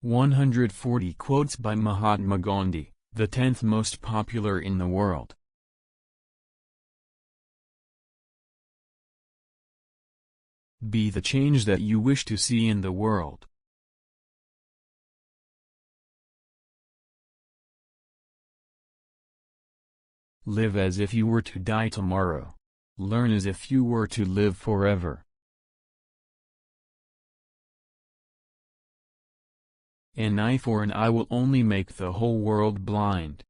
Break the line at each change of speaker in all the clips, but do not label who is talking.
140 quotes by Mahatma Gandhi, the 10th most popular in the world. Be the change that you wish to see in the world. Live as if you were to die tomorrow. Learn as if you were to live forever. An eye for an eye will only make the whole world blind.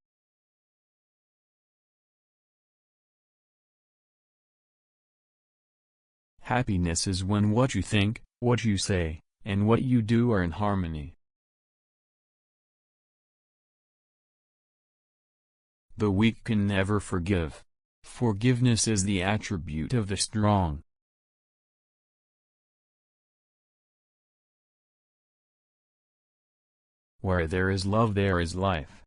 Happiness is when what you think, what you say, and what you do are in harmony. The weak can never forgive. Forgiveness is the attribute of the strong. Where there is love, there is life.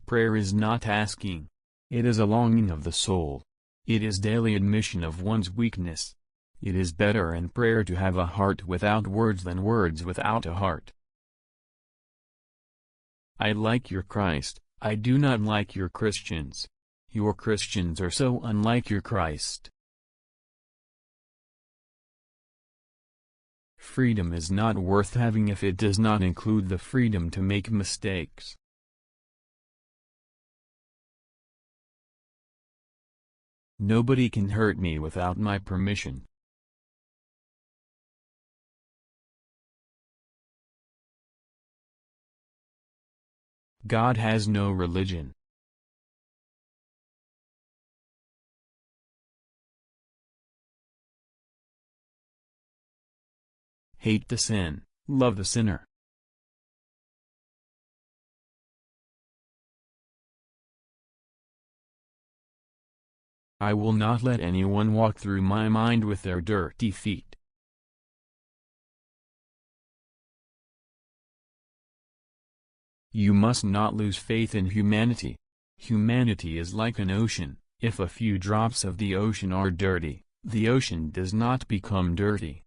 Prayer is not asking. It is a longing of the soul. It is daily admission of one's weakness. It is better in prayer to have a heart without words than words without a heart. I like your Christ, I do not like your Christians. Your Christians are so unlike your Christ. Freedom is not worth having if it does not include the freedom to make mistakes. Nobody can hurt me without my permission. God has no religion. Hate the sin, love the sinner. I will not let anyone walk through my mind with their dirty feet. You must not lose faith in humanity. Humanity is like an ocean. If a few drops of the ocean are dirty, the ocean does not become dirty.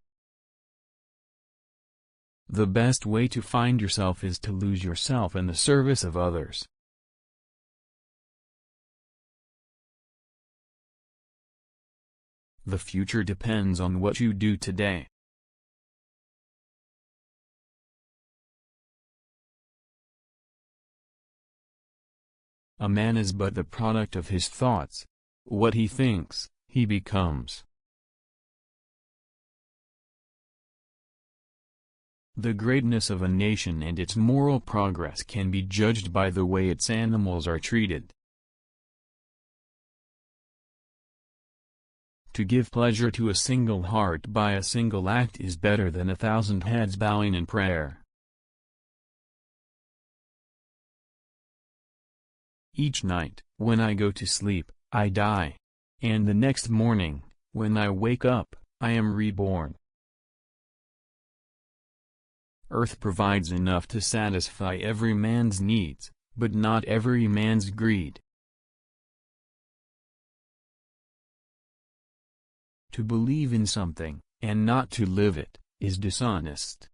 The best way to find yourself is to lose yourself in the service of others. The future depends on what you do today. A man is but the product of his thoughts. What he thinks, he becomes. The greatness of a nation and its moral progress can be judged by the way its animals are treated. To give pleasure to a single heart by a single act is better than 1,000 heads bowing in prayer. Each night, when I go to sleep, I die. And the next morning, when I wake up, I am reborn. Earth provides enough to satisfy every man's needs, but not every man's greed. To believe in something, and not to live it, is dishonest.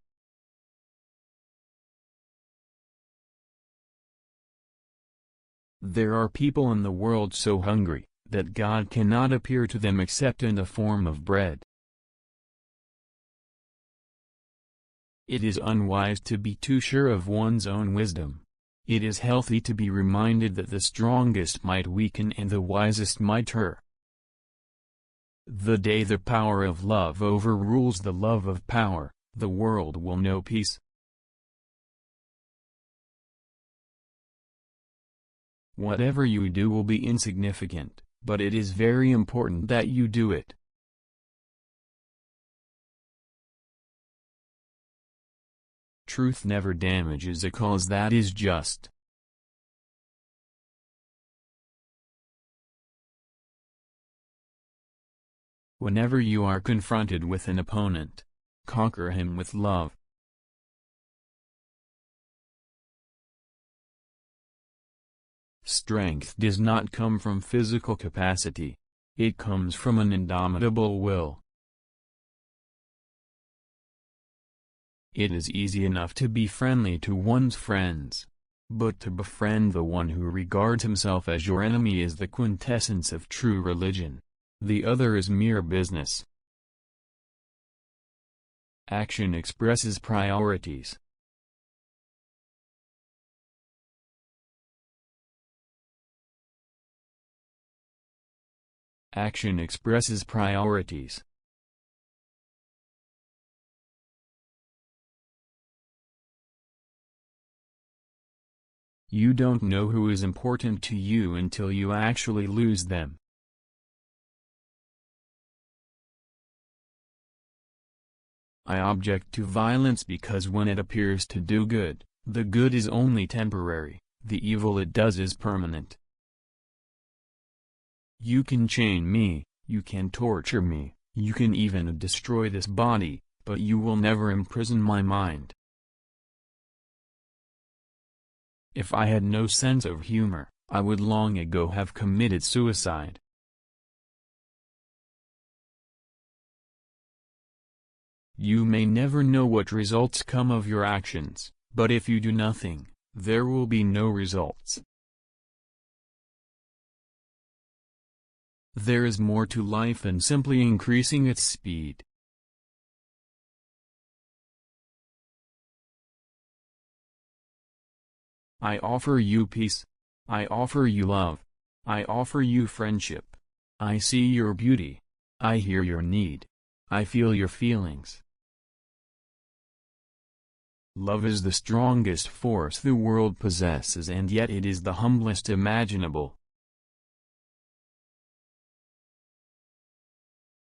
There are people in the world so hungry, that God cannot appear to them except in the form of bread. It is unwise to be too sure of one's own wisdom. It is healthy to be reminded that the strongest might weaken and the wisest might err. The day the power of love overrules the love of power, the world will know peace. Whatever you do will be insignificant, but it is very important that you do it. Truth never damages a cause that is just. Whenever you are confronted with an opponent, conquer him with love. Strength does not come from physical capacity. It comes from an indomitable will. It is easy enough to be friendly to one's friends. But to befriend the one who regards himself as your enemy is the quintessence of true religion. The other is mere business. Action expresses priorities. Action expresses priorities. You don't know who is important to you until you actually lose them. I object to violence because when it appears to do good, the good is only temporary, the evil it does is permanent. You can chain me, you can torture me, you can even destroy this body, but you will never imprison my mind. If I had no sense of humor, I would long ago have committed suicide. You may never know what results come of your actions, but if you do nothing, there will be no results. There is more to life than simply increasing its speed. I offer you peace. I offer you love. I offer you friendship. I see your beauty. I hear your need. I feel your feelings. Love is the strongest force the world possesses, and yet it is the humblest imaginable.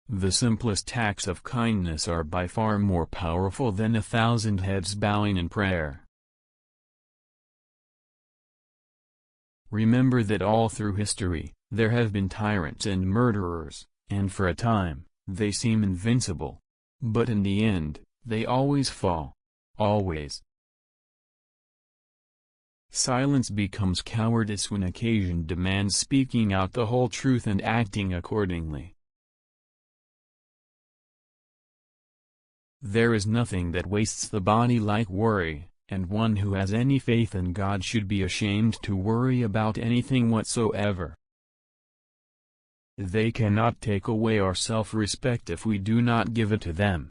The simplest acts of kindness are by far more powerful than 1,000 heads bowing in prayer. Remember that all through history, there have been tyrants and murderers, and for a time, they seem invincible. But in the end, they always fall. Always. Silence becomes cowardice when occasion demands speaking out the whole truth and acting accordingly. There is nothing that wastes the body like worry, and one who has any faith in God should be ashamed to worry about anything whatsoever. They cannot take away our self-respect if we do not give it to them.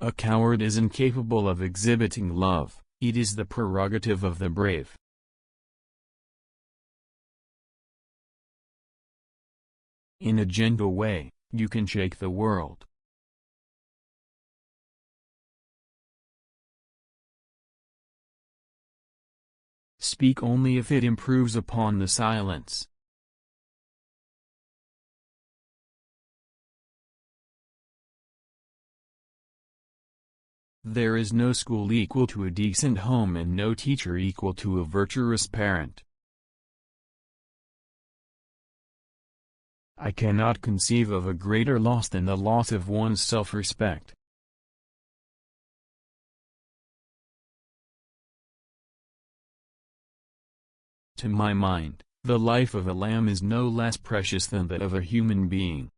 A coward is incapable of exhibiting love, it is the prerogative of the brave. In a gentle way, you can shake the world. Speak only if it improves upon the silence. There is no school equal to a decent home and no teacher equal to a virtuous parent. I cannot conceive of a greater loss than the loss of one's self-respect. To my mind, the life of a lamb is no less precious than that of a human being.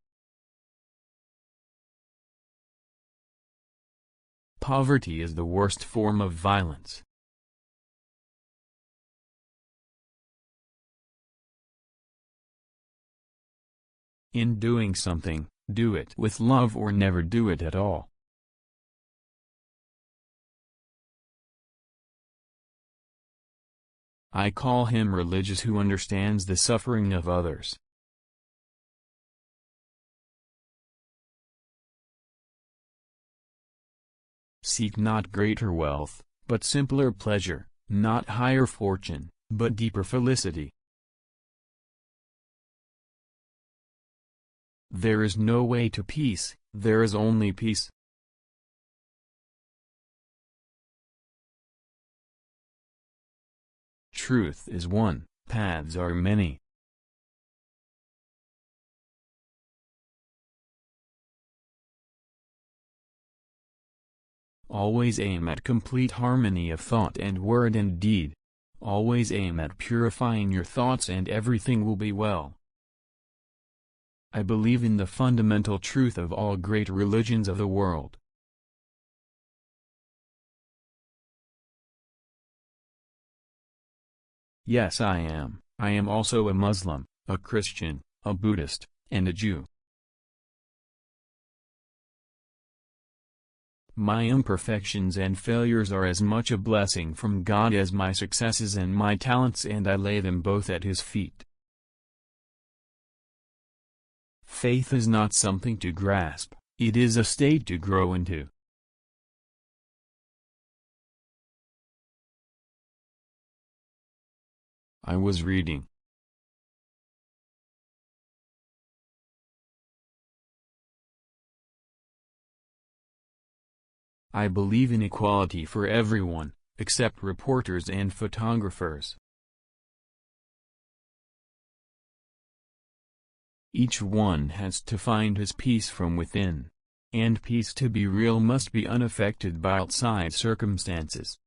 Poverty is the worst form of violence. In doing something, do it with love or never do it at all. I call him religious who understands the suffering of others. Seek not greater wealth, but simpler pleasure, not higher fortune, but deeper felicity. There is no way to peace, there is only peace. Truth is one, paths are many. Always aim at complete harmony of thought and word and deed. Always aim at purifying your thoughts and everything will be well. I believe in the fundamental truth of all great religions of the world. Yes, I am. I am also a Muslim, a Christian, a Buddhist, and a Jew. My imperfections and failures are as much a blessing from God as my successes and my talents, and I lay them both at His feet. Faith is not something to grasp, it is a state to grow into. I was reading. I believe in equality for everyone, except reporters and photographers. Each one has to find his peace from within. And peace to be real must be unaffected by outside circumstances.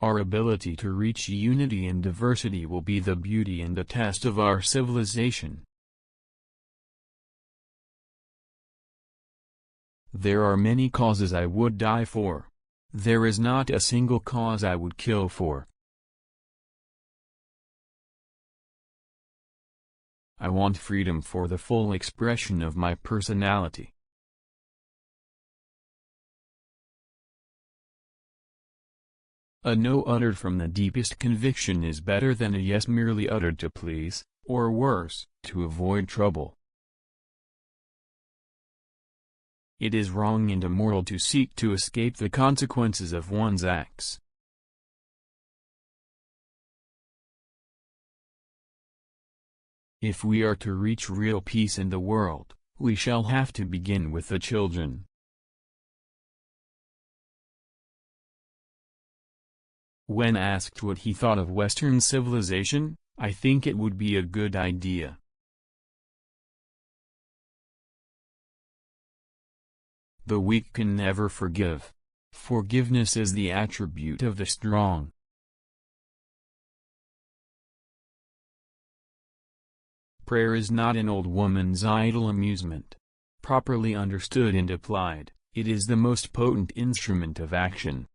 Our ability to reach unity in diversity will be the beauty and the test of our civilization. There are many causes I would die for. There is not a single cause I would kill for. I want freedom for the full expression of my personality. A no uttered from the deepest conviction is better than a yes merely uttered to please, or worse, to avoid trouble. It is wrong and immoral to seek to escape the consequences of one's acts. If we are to reach real peace in the world, we shall have to begin with the children. When asked what he thought of Western civilization, I think it would be a good idea. The weak can never forgive. Forgiveness is the attribute of the strong. Prayer is not an old woman's idle amusement. Properly understood and applied, it is the most potent instrument of action.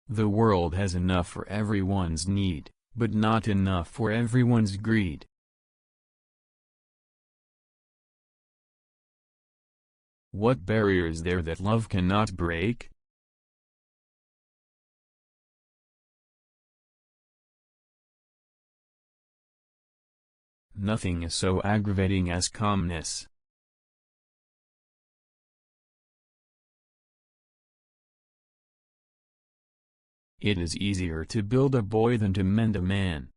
The world has enough for everyone's need, but not enough for everyone's greed. What barrier is there that love cannot break? Nothing is so aggravating as calmness. It is easier to build a boy than to mend a man.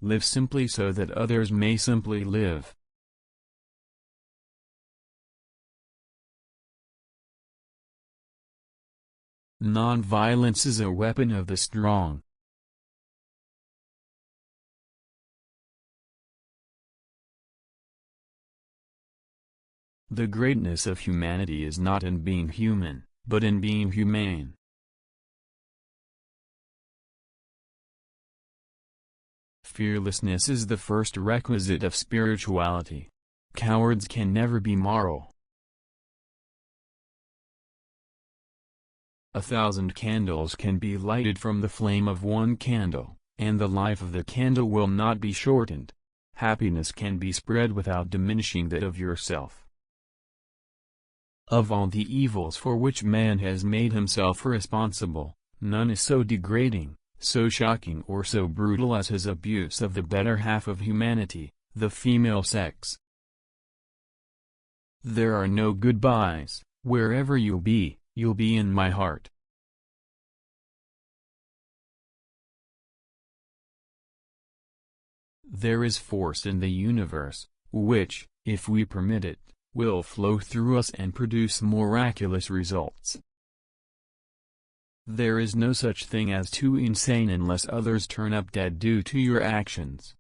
Live simply so that others may simply live. Non-violence is a weapon of the strong. The greatness of humanity is not in being human, but in being humane. Fearlessness is the first requisite of spirituality. Cowards can never be moral. 1,000 candles can be lighted from the flame of one candle, and the life of the candle will not be shortened. Happiness can be spread without diminishing that of yourself. Of all the evils for which man has made himself responsible, none is so degrading, so shocking or so brutal as his abuse of the better half of humanity, the female sex. There are no goodbyes. Wherever you'll be in my heart. There is force in the universe, which, if we permit it, will flow through us and produce miraculous results. There is no such thing as too insane unless others turn up dead due to your actions.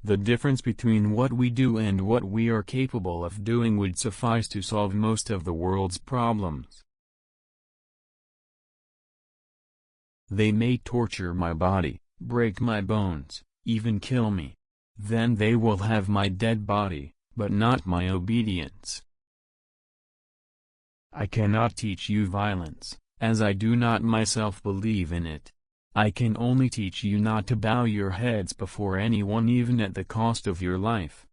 The difference between what we do and what we are capable of doing would suffice to solve most of the world's problems. They may torture my body, break my bones, even kill me. Then they will have my dead body, but not my obedience. I cannot teach you violence, as I do not myself believe in it. I can only teach you not to bow your heads before anyone, even at the cost of your life.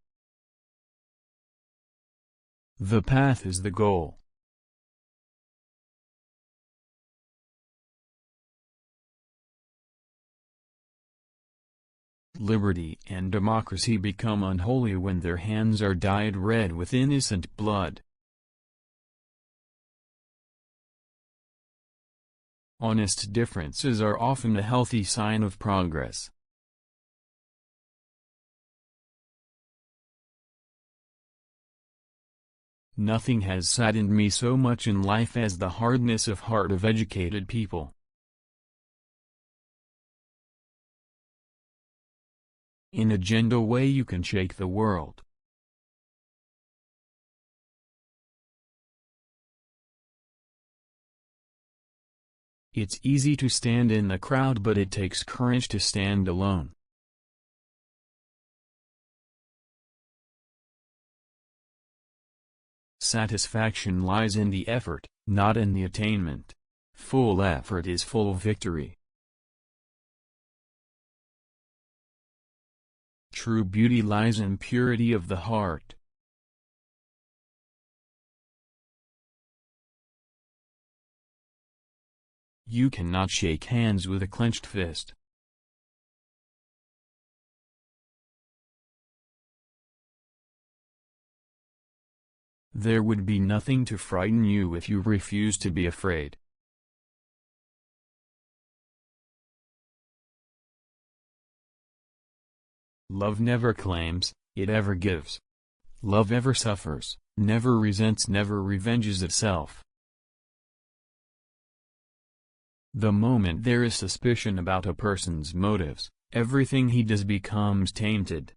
The path is the goal. Liberty and democracy become unholy when their hands are dyed red with innocent blood. Honest differences are often a healthy sign of progress. Nothing has saddened me so much in life as the hardness of heart of educated people. In a gentle way you can shake the world. It's easy to stand in the crowd, but it takes courage to stand alone. Satisfaction lies in the effort, not in the attainment. Full effort is full victory. True beauty lies in purity of the heart. You cannot shake hands with a clenched fist. There would be nothing to frighten you if you refuse to be afraid. Love never claims, it ever gives. Love ever suffers, never resents, never revenges itself. The moment there is suspicion about a person's motives, everything he does becomes tainted.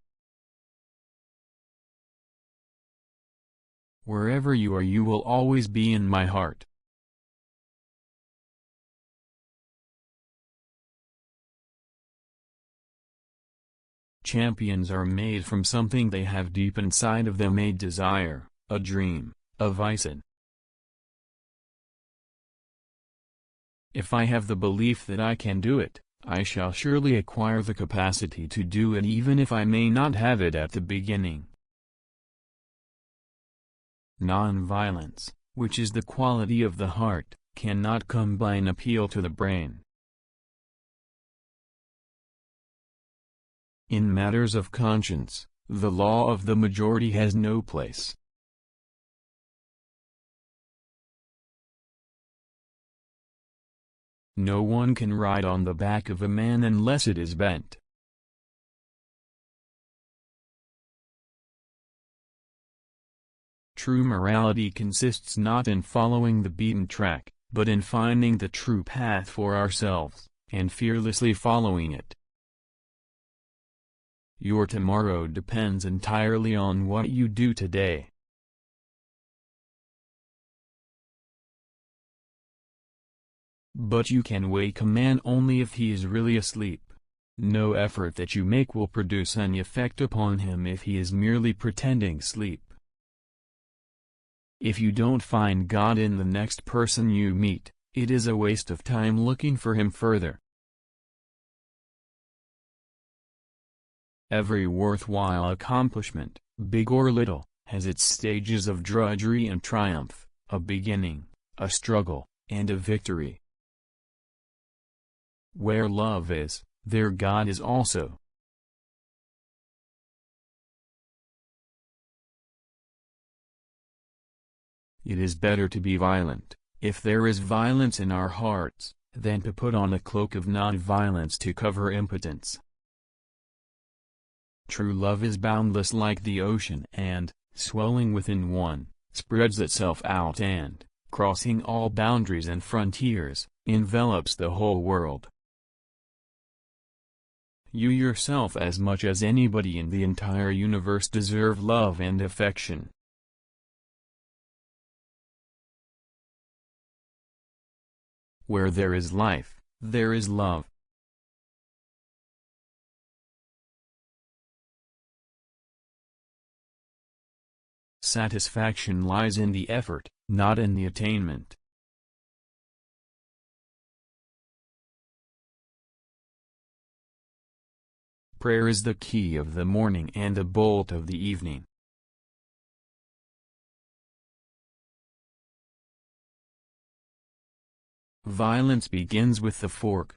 Wherever you are, you will always be in my heart. Champions are made from something they have deep inside of them, a desire, a dream, a vice. If I have the belief that I can do it, I shall surely acquire the capacity to do it, even if I may not have it at the beginning. Non-violence, which is the quality of the heart, cannot come by an appeal to the brain. In matters of conscience, the law of the majority has no place. No one can ride on the back of a man unless it is bent. True morality consists not in following the beaten track, but in finding the true path for ourselves, and fearlessly following it. Your tomorrow depends entirely on what you do today. But you can wake a man only if he is really asleep. No effort that you make will produce any effect upon him if he is merely pretending sleep. If you don't find God in the next person you meet, it is a waste of time looking for him further. Every worthwhile accomplishment, big or little, has its stages of drudgery and triumph, a beginning, a struggle, and a victory. Where love is, there God is also. It is better to be violent, if there is violence in our hearts, than to put on a cloak of non-violence to cover impotence. True love is boundless like the ocean and, swelling within one, spreads itself out and, crossing all boundaries and frontiers, envelops the whole world. You yourself as much as anybody in the entire universe deserve love and affection. Where there is life, there is love. Satisfaction lies in the effort, not in the attainment. Prayer is the key of the morning and the bolt of the evening. Violence begins with the fork.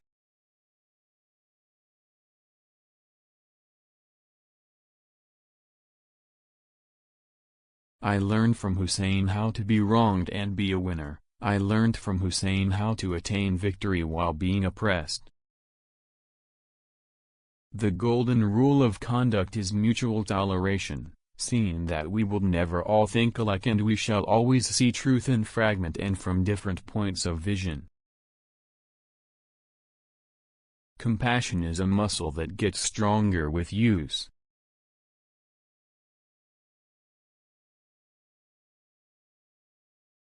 I learned from Hussein how to be wronged and be a winner. I learned from Hussein how to attain victory while being oppressed. The golden rule of conduct is mutual toleration, seeing that we will never all think alike and we shall always see truth in fragment and from different points of vision. Compassion is a muscle that gets stronger with use.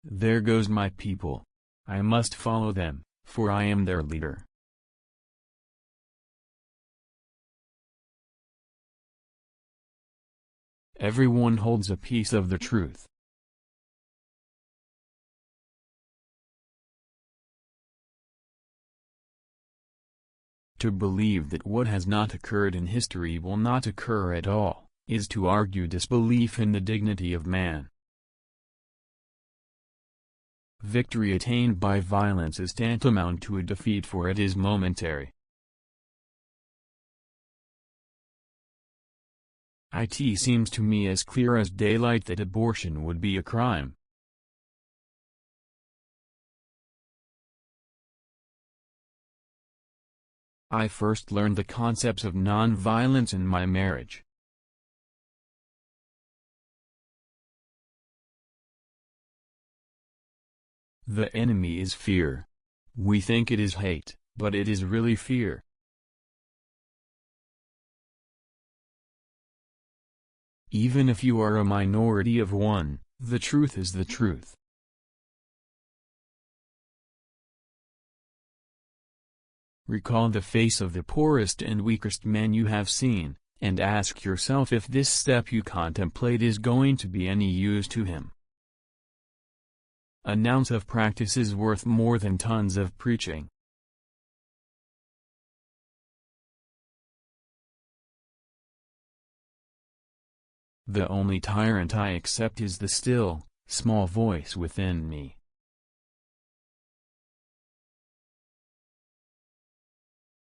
There goes my people. I must follow them, for I am their leader. Everyone holds a piece of the truth. To believe that what has not occurred in history will not occur at all, is to argue disbelief in the dignity of man. Victory attained by violence is tantamount to a defeat, for it is momentary. It seems to me as clear as daylight that abortion would be a crime. I first learned the concepts of non-violence in my marriage. The enemy is fear. We think it is hate, but it is really fear. Even if you are a minority of one, the truth is the truth. Recall the face of the poorest and weakest man you have seen, and ask yourself if this step you contemplate is going to be any use to him. An ounce of practice is worth more than tons of preaching. The only tyrant I accept is the still, small voice within me.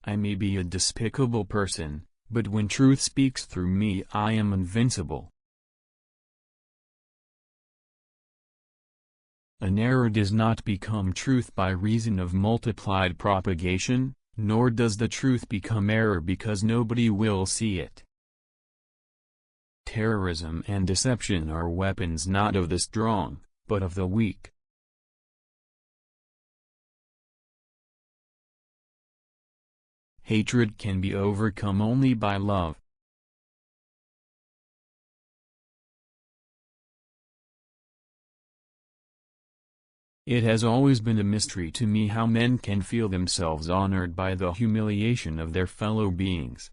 I may be a despicable person, but when truth speaks through me I am invincible. An error does not become truth by reason of multiplied propagation, nor does the truth become error because nobody will see it. Terrorism and deception are weapons not of the strong, but of the weak. Hatred can be overcome only by love. It has always been a mystery to me how men can feel themselves honored by the humiliation of their fellow beings.